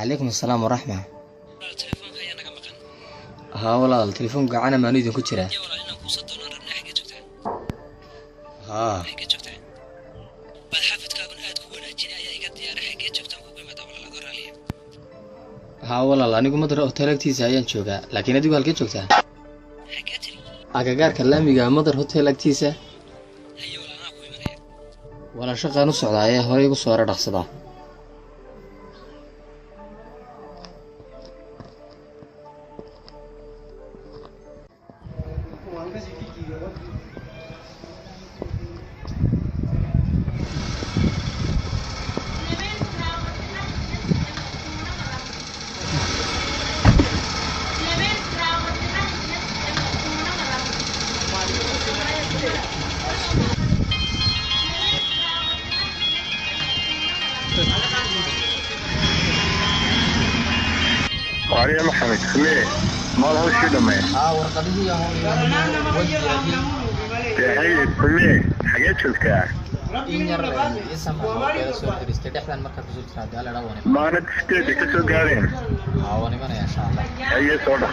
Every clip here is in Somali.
عليكم السلام ورحمة. تليفونك هيا naga maqan. ها والله التليفون قاعنا ما نريد نكون شراء. يا والله inaan ku soo doonan rabnaa xagee joogtaa. ها. xagee joogtaa. bal xafidkaagun aad ku wanaajin ayaa iga diyaaray xagee joogtaan kugu imaada walaal adoo raaliya. ها والله أنا قمت أروح هوتيلكتي سايان شوكا لكن أدي قال كيشوكتا. xagee tiri. أكاكار كلامي قام مدر هوتيلكتي سا. haye walaal anaa ku imanaya. ولا شقة نص عضايا هوري بصورة رخصة. وعلي محمد سميه ما له شيء دمه. ورقته يا هاي سميه حاجات شفتها. إنير اسم كذا سوى تريستي دحلا مركز زوج سعد على رواني. ما نتستيت كسر قارين. رواني من إن شاء الله. هاي صورة.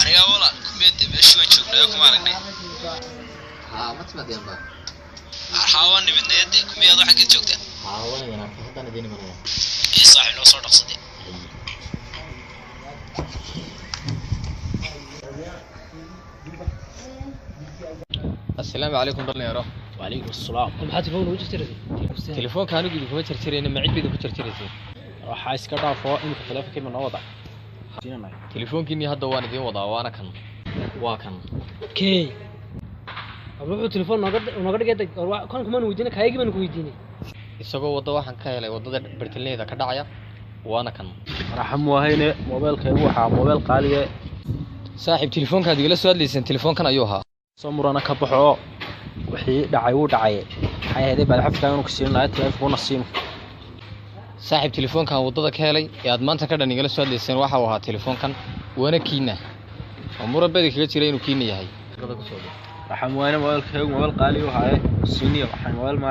aniga walaal kumeedda meesha waan joognaa kuma aragnay. ها ما تسمع يا با. xaawaan nimidnayade kumeed waxa ka joogtaa. ها وانا أنا هذا نديني منها. ii saaxiib noo soo dhaqsaday. السلام عليكم دلنيرو. وعليكم السلام maxaa telefoon ugu jirtay تليفونك أنا قلت لكم تشتري ما عيد بيدك تشتري. waxa iska dhaafo in telefoonka ma wada تليفونك إني هذا وانا دين وضع وانا كان واكن kee wuxuu telefoon naga dhigay kan kuma weydiinay kaayigi baan ku weydiinay isagoo wada waxaan ka helay wadada bartilneeda ka dhacaya waana kan raxam waahayne mobilkaygu waxa mobil qaaliye saaxiib telefoonkaad igala soo hadlaysan telefoonkan ayuu ahaa soo murana ka baxo wixii dhacay uu dhacay waxay ahayd baad xafkaan inuu ku siin lahayd telefoon siin saaxiib telefoonkan wadada ka helay ee aad maanta ka dhan igala soo hadlaysan waxa uu ahaa telefoonkan waana kiina murabadi kaga jiray inuu kiina yahay raxam waahayne mobilkaygu mobil qaaliye waxa siiniyo waxaan mobil ma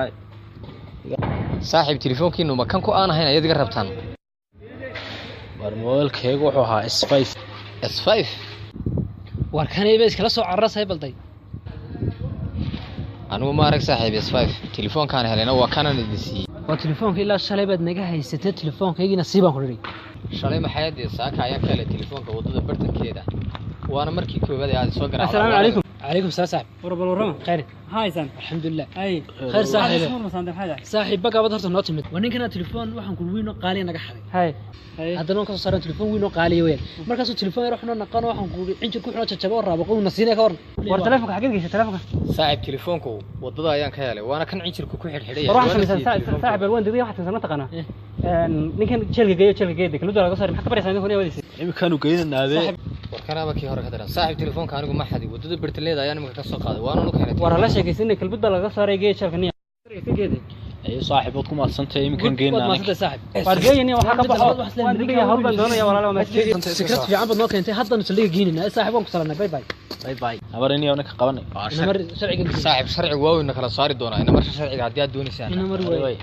saaxiib telefoonkiinu ma kan ku aan ahayn ayaad iga rabtaan war mobilkaygu wuxuu ahaa S5 war kan ay iskala soo carrasay balday anigu ma arag saaxiib S5 telefoonkan helayna waa kanan idisii waa telefoonka ilaa shalay baad naga haysatay telefoonkaygina siibaan ku dhigay shalay maxay ahayd saaka ayaan ka helay telefoonka wadada bartankeeda waana markii koobaad ee aad soo garaacday السلام عليكم عليكم السلام صاحب وربل ورم خير هاي سان الحمد لله اي خير صاحب صاحب بقى بدرت نو تمد ونين كان تليفون waxaan ku wiino qaali naga xaday hay hadana ka soo saaran taleefon wiino qaali weyn markaas taleefon yar waxna naqaan waxaan ku inta ku xiro jajabo raabaqo nasiina ka waran war taleefonka xagee geysay taleefonka saaxiib telefoonku wadada ayaan ka helay waana kan injirku ku xidhxidhay saaxiib alwan dadii waxa tan taqana ninkan jeelka geeyo kala dooraga saaray maxaa ka baraysaa ninkan wadisi imkaan u geeynaade warkanaaba kii hore ka daran saaxiib telefoonka anigu ma xadi wadada bartaleeda ayaan imika ka soo qaaday waana lu keenay war la sheekaysan kalbada laga saaray jeelka niya ka geeday ay saaxiibad ku maadsantay imkaan geeyna war geeyni waxa ka baxo wax la midga horba doonaya walaalo ma secret fiican bad noo keentay haddana saliga geynina saaxiibon ku salanay bye bye abarani ana ka qabanay namar sharciga saaxiib waa weyn kala saari doonaa ina marka sharciga hadii aad doonaysaan namar way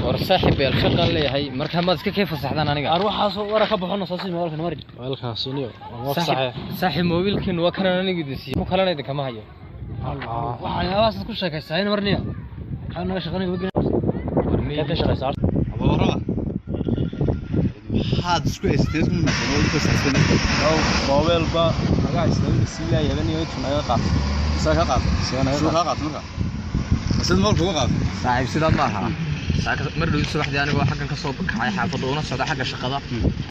war saaxiib beel shaqan leeyahay marka ma iska kee fasaxdaan aniga arwaxaas wara ka baxo soo siimo walkan marin walkan siiniyo saaxiib mobilkin waa kan aniga idinsiyo ku kala idin kama hayo waxaan awaas ku sheekaysaa in marniya waxaan naga shaqanay wajin warniya ka shaqaysaa abaara had isku haysteed mun mobil ka saxsan mobil ba naga haysteed si la yaabani oo tunaga qaad isaga qaad marka asid mobil ku qaad saaxiib sidaad ma aha mar dhow subaxdii aniga oo xaggan ka soo baxay xaafadda una socda xagga shaqada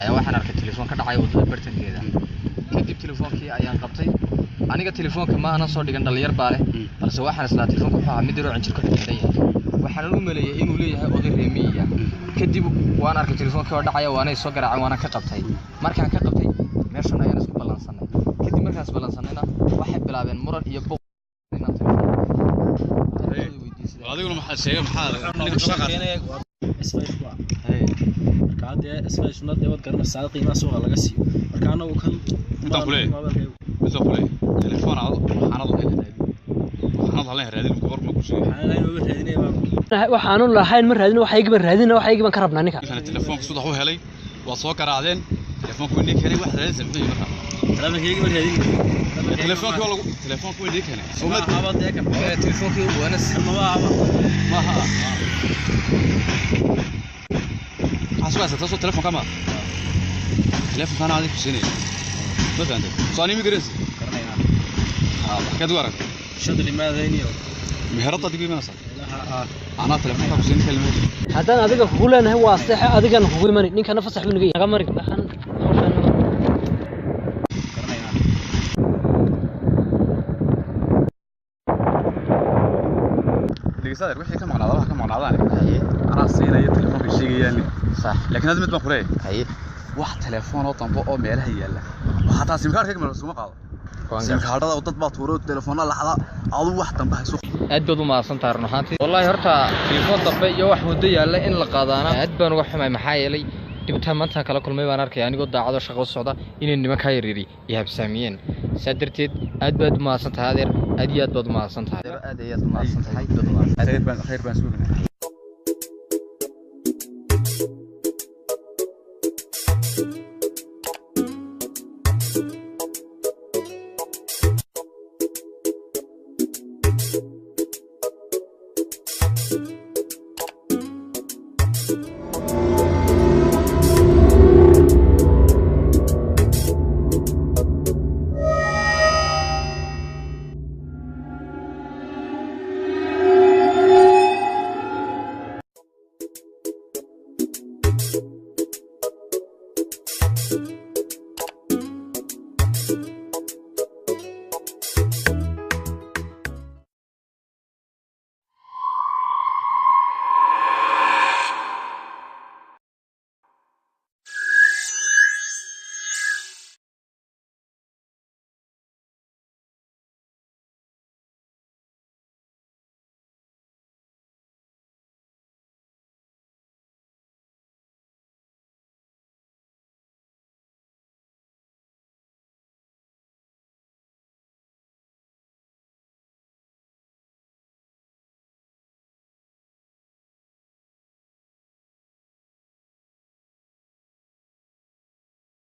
ayaa waxaan arkay telefoon ka dhacay wadada bartankeeda kadib telefoonkii ayaan qabtay aniga telefoonka ma aanan soo dhigan dhalinyar baa leh balse waxaan islaa telefoonka wuxuu ahaa mid yaroo cinjir ku xidhan yahay waxaan u maleeyay inuu leeyahay oday reemiya kadib waan arkay telefoonkii oo dhacaya waana soo garaacay waana ka qabtay markaan ka qabtay meeshan ayaan isku ballansanay kadib markaas balansanayna waxay bilaabeen muran iyo buuq inaan adiguna maxaa sheegay maxaa shaqo marka isfay sunnada wad garanaysaa qiimaha suuqa laga siiyo marka anagu kan inta kulay telefoon waxaanad haleen raadin goor ma ku sheegay waxaanu lahayn ma raadin waxa iga raadin waxa iga ka rabnaa ninka kana telefoonka sida uu helay waa soo garaacdeen telefoonku inii keenay wax raadin samay marka telefoonka ma raadin telefoonka inii keenay soo abadee ka telefoonka wana ma ha aswaas taasoo telefoonka ma telefoonka ana adigu siinay ma fahanteen soo animi gareys ka duwara shad limaada inio meherada dibi ma sax ana telefoonka ku siin kalmo haddaan adiga kugu leenahay waa sax adiga kugu iman ninkana fasax buu naga naga mari waxaan صادر وحي كم مقنعه كم مقنعه انا سينايا تليفونك شيغيان صح لكن هذا مد ما قري هي واحد تليفون او طنبو او meelaha yaala waxa taas simkaarka ma soo qaado simkaarada oo dad baa tuuro telefoon la xada adu wax tanba hayso aad baad u maasan tahay runaantii wallahi horta telefoon dambe iyo wax wada yaala in la qaadana aad baan uga xumay maxaa yeelay dibta maanta kala kulmay baan arkay anigoo daacado shaqo socda inay nimanka yaryari iyo habsaamiyeen sadarteed aad baad u maasan tahay adeer aad iyo aad baad u maasan tahay aad iyo aad u maasan tahay khayr baan suugnaa